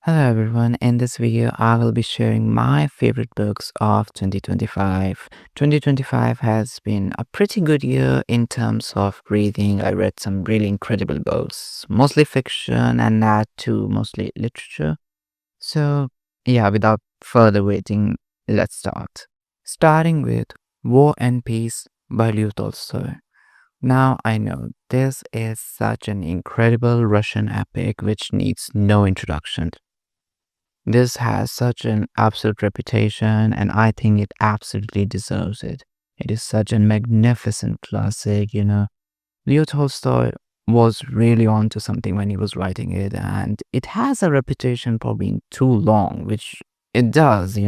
Hello everyone, in this video I will be sharing my favorite books of 2025. 2025 has been a pretty good year in terms of reading. I read some really incredible books, mostly fiction and that too, mostly literature. So yeah, without further waiting, let's start. Starting with War and Peace by Leo Tolstoy. Now I know this is such an incredible Russian epic which needs no introduction. This has such an absolute reputation, and I think it absolutely deserves it. It is such a magnificent classic. Leo Tolstoy was really onto something when he was writing it, and it has a reputation for being too long, which it does.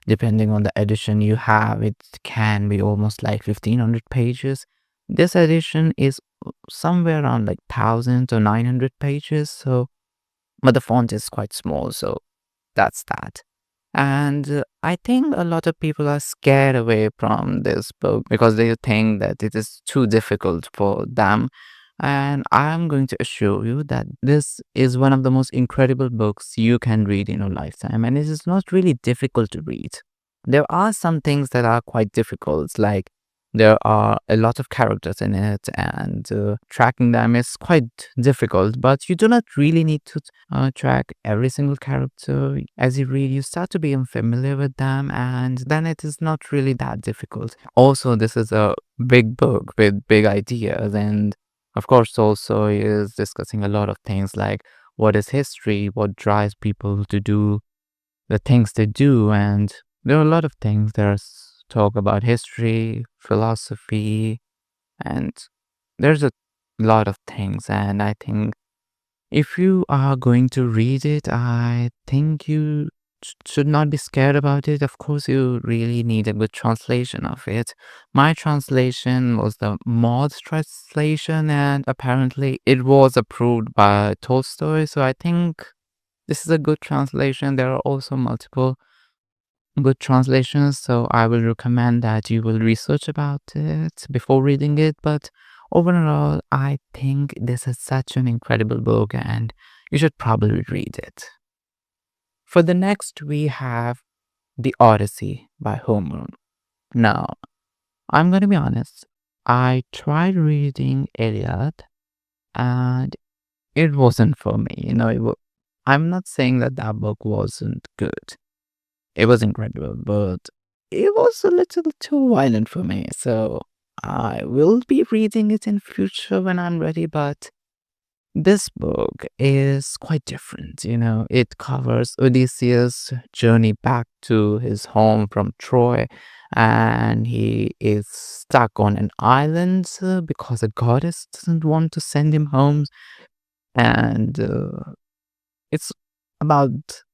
Depending on the edition you have, it can be almost like 1500 pages. This edition is somewhere around like 1000 or 900 pages, but the font is quite small, so that's that. And I think a lot of people are scared away from this book because they think that it is too difficult for them. And I'm going to assure you that this is one of the most incredible books you can read in your lifetime. And it is not really difficult to read. There are some things that are quite difficult, like there are a lot of characters in it, and tracking them is quite difficult, but you do not really need to track every single character. As you read, you start to be unfamiliar with them, and then it is not really that difficult. Also, this is a big book with big ideas, and of course, also is discussing a lot of things like what is history, what drives people to do the things they do, and there are a lot of things. There's talk about history, philosophy, and there's a lot of things. And I think if you are going to read it, I think you should not be scared about it. Of course, you really need a good translation of it. My translation was the mod translation, and apparently it was approved by Tolstoy. So I think this is a good translation. There are also multiple good translations, so I will recommend that you will research about it before reading it. But overall, I think this is such an incredible book and you should probably read it. For the next, we have The Odyssey by Homer. Now, I'm going to be honest, I tried reading Iliad and it wasn't for me. I'm not saying that that book wasn't good. It was incredible, but it was a little too violent for me. So I will be reading it in future when I'm ready, but this book is quite different. It covers Odysseus' journey back to his home from Troy, and he is stuck on an island because a goddess doesn't want to send him home. And it's about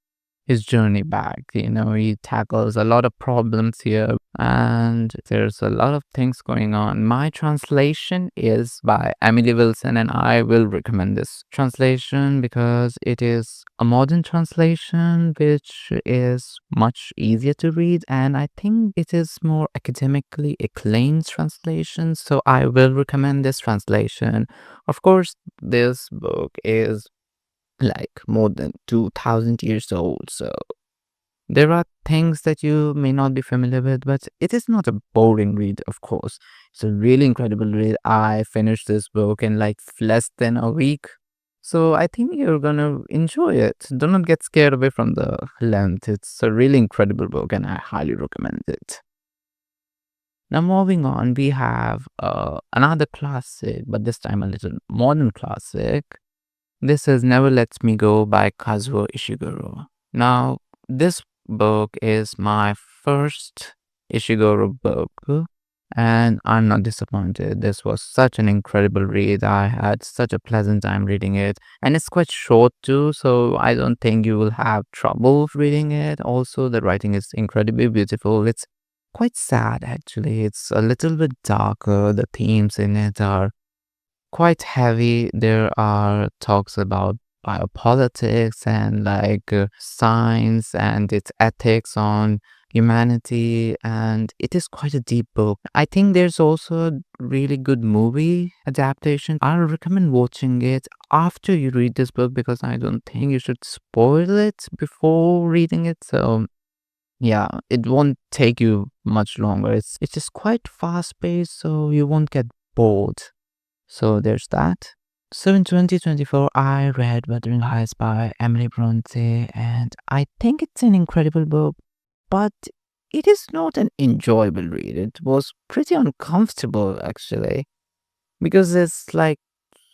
his journey back. He tackles a lot of problems here, and there's a lot of things going on. My translation is by Emily Wilson, and I will recommend this translation because it is a modern translation which is much easier to read, and I think it is more academically acclaimed translation. So I will recommend this translation. Of course, this book is like more than 2000 years old. So there are things that you may not be familiar with, but it is not a boring read, of course. It's a really incredible read. I finished this book in like less than a week. So I think you're gonna enjoy it. Do not get scared away from the length. It's a really incredible book and I highly recommend it. Now moving on, we have another classic, but this time a little modern classic. This is Never Lets Me Go by Kazuo Ishiguro. Now, this book is my first Ishiguro book, and I'm not disappointed. This was such an incredible read. I had such a pleasant time reading it, and it's quite short too, so I don't think you will have trouble reading it. Also, the writing is incredibly beautiful. It's quite sad, actually. It's a little bit darker. The themes in it are quite heavy. There are talks about biopolitics and like science and its ethics on humanity, and it is quite a deep book. I think there's also a really good movie adaptation. I'll recommend watching it after you read this book because I don't think you should spoil it before reading it. So yeah, it won't take you much longer. It's just quite fast paced, so you won't get bored. So there's that. So in 2024, I read Wuthering Heights by Emily Bronte, and I think it's an incredible book, but it is not an enjoyable read. It was pretty uncomfortable actually, because it's like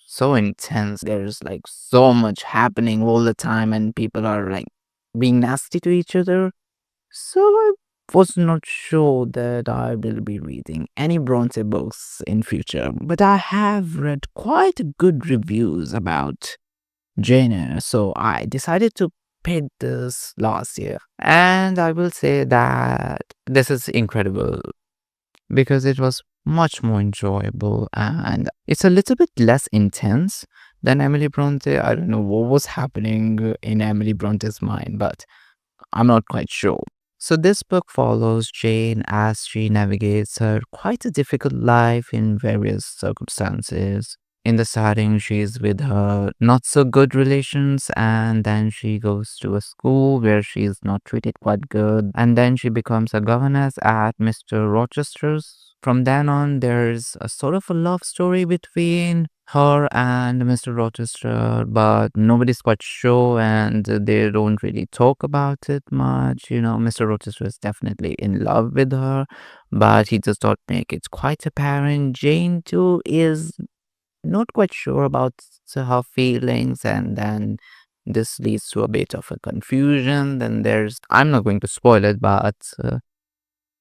so intense. There's like so much happening all the time, and people are like being nasty to each other. So I was not sure that I will be reading any Bronte books in future, but I have read quite good reviews about Jane Eyre, so I decided to pick this last year. And I will say that this is incredible because it was much more enjoyable and it's a little bit less intense than Emily Bronte. I don't know what was happening in Emily Bronte's mind, but I'm not quite sure. So, this book follows Jane as she navigates her quite a difficult life in various circumstances. In the starting, she's with her not so good relations, and then she goes to a school where she's not treated quite good, and then she becomes a governess at Mr. Rochester's. From then on, there's a sort of a love story between her and Mr. Rochester, but nobody's quite sure and they don't really talk about it much. You know, Mr. Rochester is definitely in love with her, but he does not make it quite apparent. Jane, too, is not quite sure about her feelings, and then this leads to a bit of a confusion. Then I'm not going to spoil it, but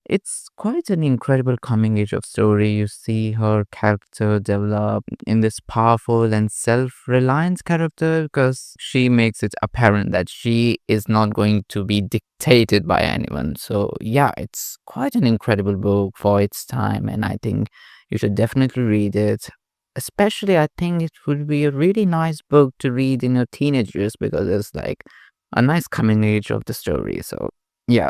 it's quite an incredible coming age of story. You see her character develop in this powerful and self-reliant character because she makes it apparent that she is not going to be dictated by anyone. So yeah, it's quite an incredible book for its time, and I think you should definitely read it. Especially, I think it would be a really nice book to read in your teenage years because it's like a nice coming age of the story. So yeah,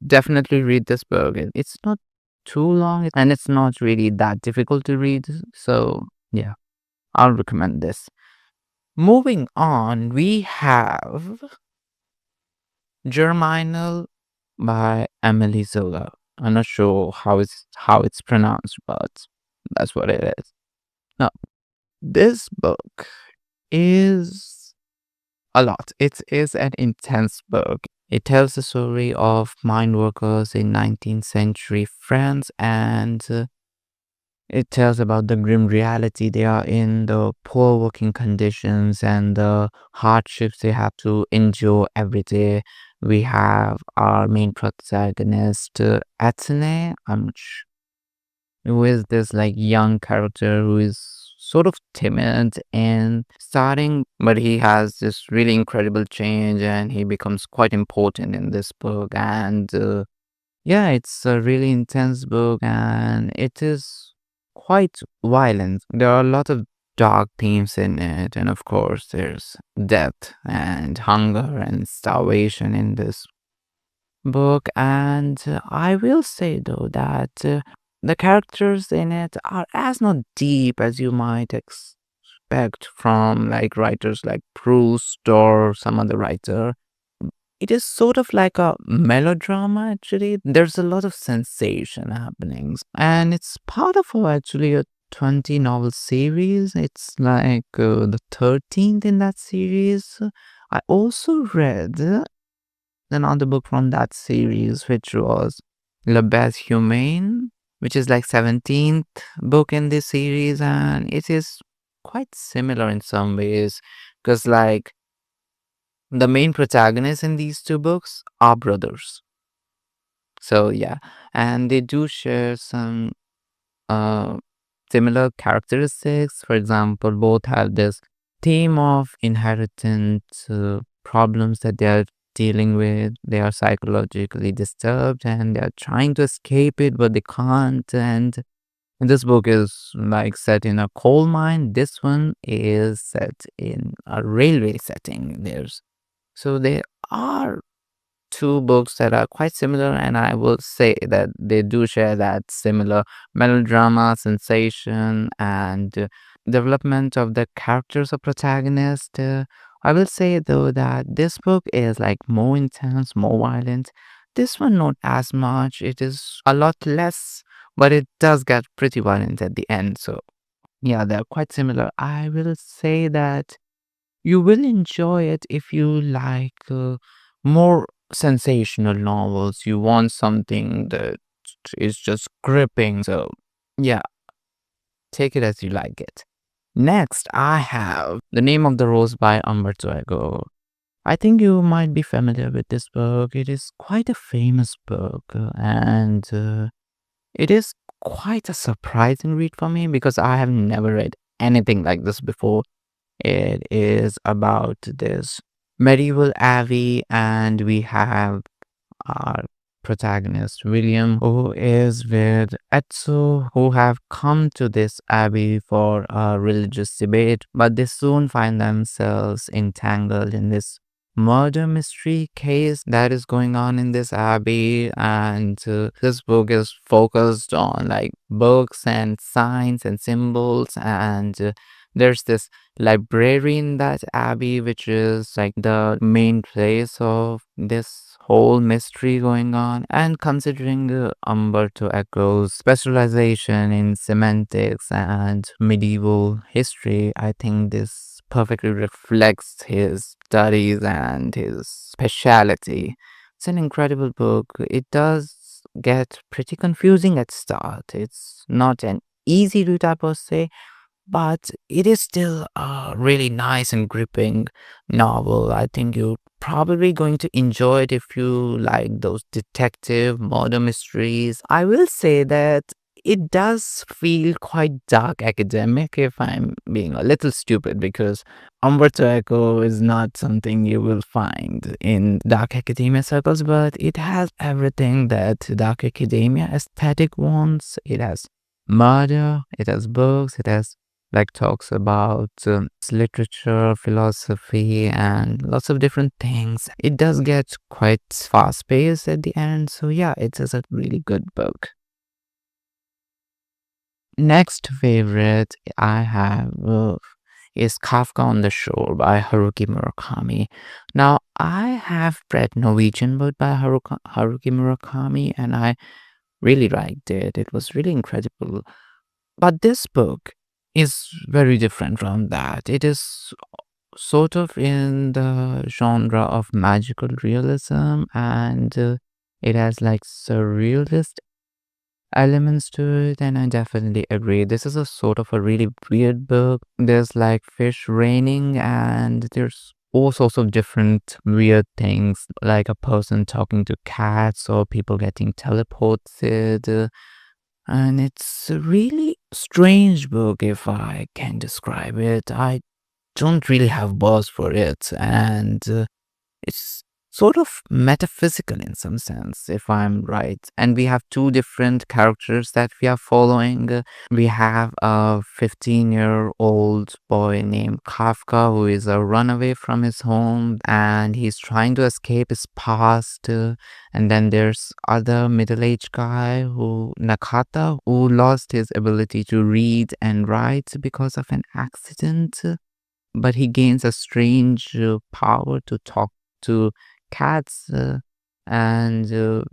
definitely read this book. It's not too long and it's not really that difficult to read. So, yeah, I'll recommend this. Moving on, we have Germinal by Emily Zola. I'm not sure how it's pronounced, but that's what it is. Now, this book is a lot. It is an intense book. It tells the story of mine workers in 19th century France, and it tells about the grim reality they are in, the poor working conditions and the hardships they have to endure every day. We have our main protagonist, Athene. Who is this like young character who is sort of timid and starting, but he has this really incredible change and he becomes quite important in this book. And yeah, it's a really intense book and it is quite violent. There are a lot of dark themes in it, and of course, there's death and hunger and starvation in this book. And I will say though that the characters in it are as not deep as you might expect from like writers like Proust or some other writer. It is sort of like a melodrama actually. There's a lot of sensation happenings, and it's part of actually a 20 novel series. It's like the 13th in that series. I also read another book from that series, which was Le Best Humaine, which is like 17th book in this series, and it is quite similar in some ways because like the main protagonists in these two books are brothers. So yeah, and they do share some uh similar characteristics. For example, both have this theme of inherent problems that they are dealing with. They are psychologically disturbed and they are trying to escape it, but they can't. And this book is like set in a coal mine. This one is set in a railway setting. There are two books that are quite similar, and I will say that they do share that similar melodrama, sensation, and development of the characters of protagonist. I will say though that this book is like more intense, more violent. This one not as much. It is a lot less, but it does get pretty violent at the end. So yeah, they're quite similar. I will say that you will enjoy it if you like more sensational novels. You want something that is just gripping. So yeah, take it as you like it. Next, I have The Name of the Rose by Umberto Eco. I think you might be familiar with this book. It is quite a famous book, and it is quite a surprising read for me because I have never read anything like this before. It is about this medieval abbey, and we have our protagonist William, who is with Etsu, who have come to this abbey for a religious debate, but they soon find themselves entangled in this murder mystery case that is going on in this abbey. And this book is focused on like books and signs and symbols, and there's this library in that abbey, which is like the main place of this whole mystery going on. And considering Umberto Eco's specialization in semantics and medieval history, I think this perfectly reflects his studies and his speciality. It's an incredible book. It does get pretty confusing at start. It's not an easy read, I per se, but it is still a really nice and gripping novel. I think you're probably going to enjoy it if you like those detective murder mysteries. I will say that it does feel quite dark academic if I'm being a little stupid, because Umberto Eco is not something you will find in dark academia circles, but it has everything that dark academia aesthetic wants. It has murder, it has books, it has like talks about literature, philosophy, and lots of different things. It does get quite fast paced at the end, so yeah, it is a really good book. Next favorite I have is Kafka on the Shore by Haruki Murakami. Now, I have read Norwegian book by Haruki Murakami, and I really liked it. It was really incredible. But this book is very different from that. It is sort of in the genre of magical realism, and it has like surrealist elements to it, and I definitely agree. This is a sort of a really weird book. There's like fish raining, and there's all sorts of different weird things, like a person talking to cats or people getting teleported. And it's a really strange book, if I can describe it. I don't really have words for it, and it's sort of metaphysical in some sense, if I'm right. And we have two different characters that we are following. We have a 15-year-old boy named Kafka who is a runaway from his home, and he's trying to escape his past. And then there's other middle-aged guy who Nakata, who lost his ability to read and write because of an accident, but he gains a strange power to talk to cats, and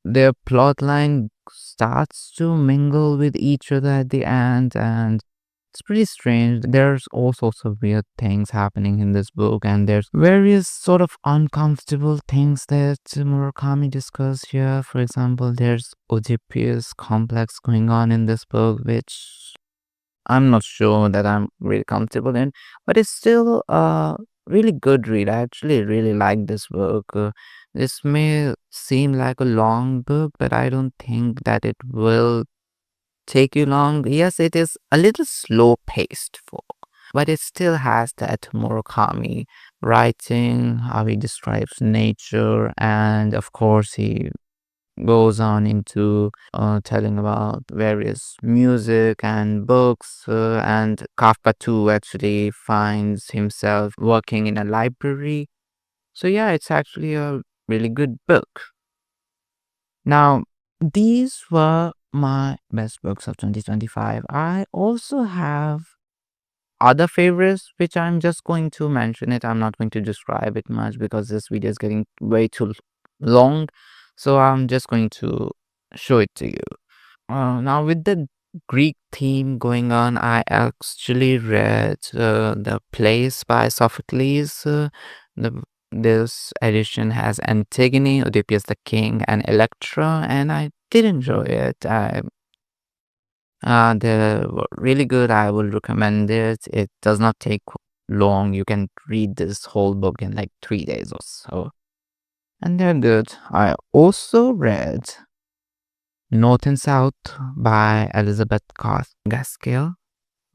their plot line starts to mingle with each other at the end, and it's pretty strange. There's all sorts of weird things happening in this book, and there's various sort of uncomfortable things that Murakami discussed here. For example, there's Oedipus complex going on in this book, which I'm not sure that I'm really comfortable in, but it's still a really good read. I actually really like this book. This may seem like a long book, but I don't think that it will take you long. Yes, it is a little slow paced for, but it still has that Murakami writing, how he describes nature, and of course he goes on into telling about various music and books, and Kafka too actually finds himself working in a library. So yeah, it's actually a really good book. Now, these were my best books of 2025. I also have other favorites, which I'm just going to mention it. I'm not going to describe it much because this video is getting way too long. So I'm just going to show it to you. Now, with the Greek theme going on, I actually read the plays by Sophocles. This edition has Antigone, Oedipus the king, and Electra, and I did enjoy it. They're really good. I will recommend it. It does not take long. You can read this whole book in like 3 days or so, and they're good. I also read North and South by Elizabeth Gaskell.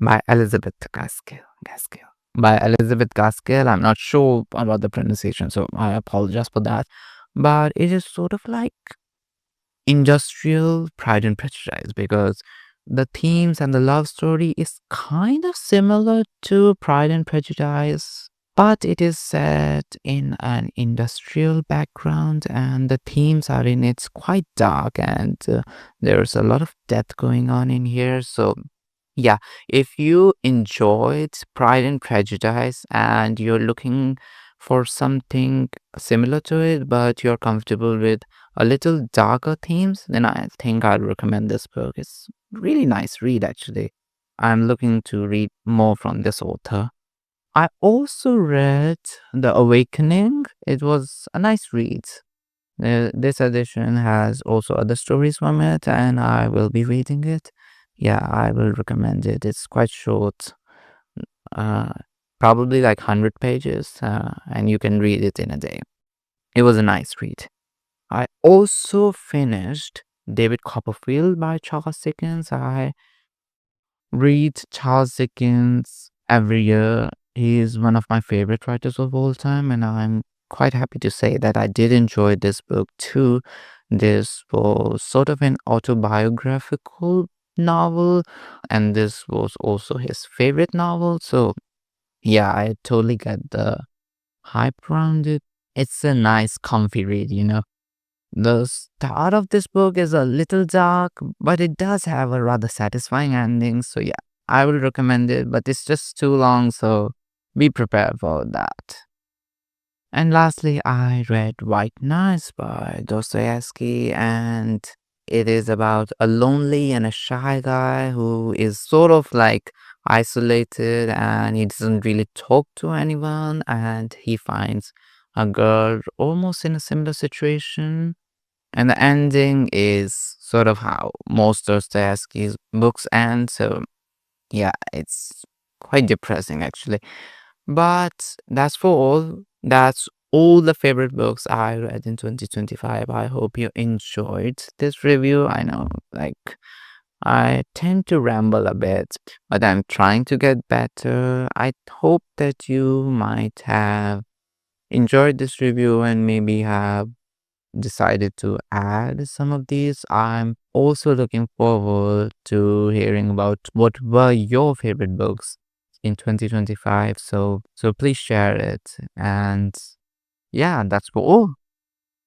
By Elizabeth Gaskell. Gaskell. By Elizabeth Gaskell. I'm not sure about the pronunciation, so I apologize for that. But it is sort of like industrial Pride and Prejudice because the themes and the love story is kind of similar to Pride and Prejudice, but it is set in an industrial background and the themes are in it's quite dark and there's a lot of death going on in here. So yeah, if you enjoyed Pride and Prejudice and you're looking for something similar to it, but you're comfortable with a little darker themes, then I think I'd recommend this book. It's really nice read actually. I'm looking to read more from this author. I also read The Awakening. It was a nice read. This edition has also other stories from it, and I will be reading it. Yeah, I will recommend it. It's quite short, uh, probably like 100 pages, and you can read it in a day. It was a nice read. I also finished David Copperfield by Charles Dickens. I read Charles Dickens every year. He is one of my favorite writers of all time, and I'm quite happy to say that I did enjoy this book too. This was sort of an autobiographical novel, and this was also his favorite novel. So, yeah, I totally get the hype around it. It's a nice, comfy read, you know. The start of this book is a little dark, but it does have a rather satisfying ending. So, yeah, I will recommend it, but it's just too long, so be prepared for that. And lastly, I read White Nights by Dostoevsky, and it is about a lonely and a shy guy who is sort of like isolated and he doesn't really talk to anyone, and he finds a girl almost in a similar situation. And the ending is sort of how most Dostoevsky's books end. So, yeah, it's quite depressing actually. But that's for all. That's all the favorite books I read in 2025. I hope you enjoyed this review. I know, like, I tend to ramble a bit, but I'm trying to get better. I hope that you might have enjoyed this review and maybe have decided to add some of these. I'm also looking forward to hearing about what were your favorite books in 2025. So please share it. And yeah, that's all.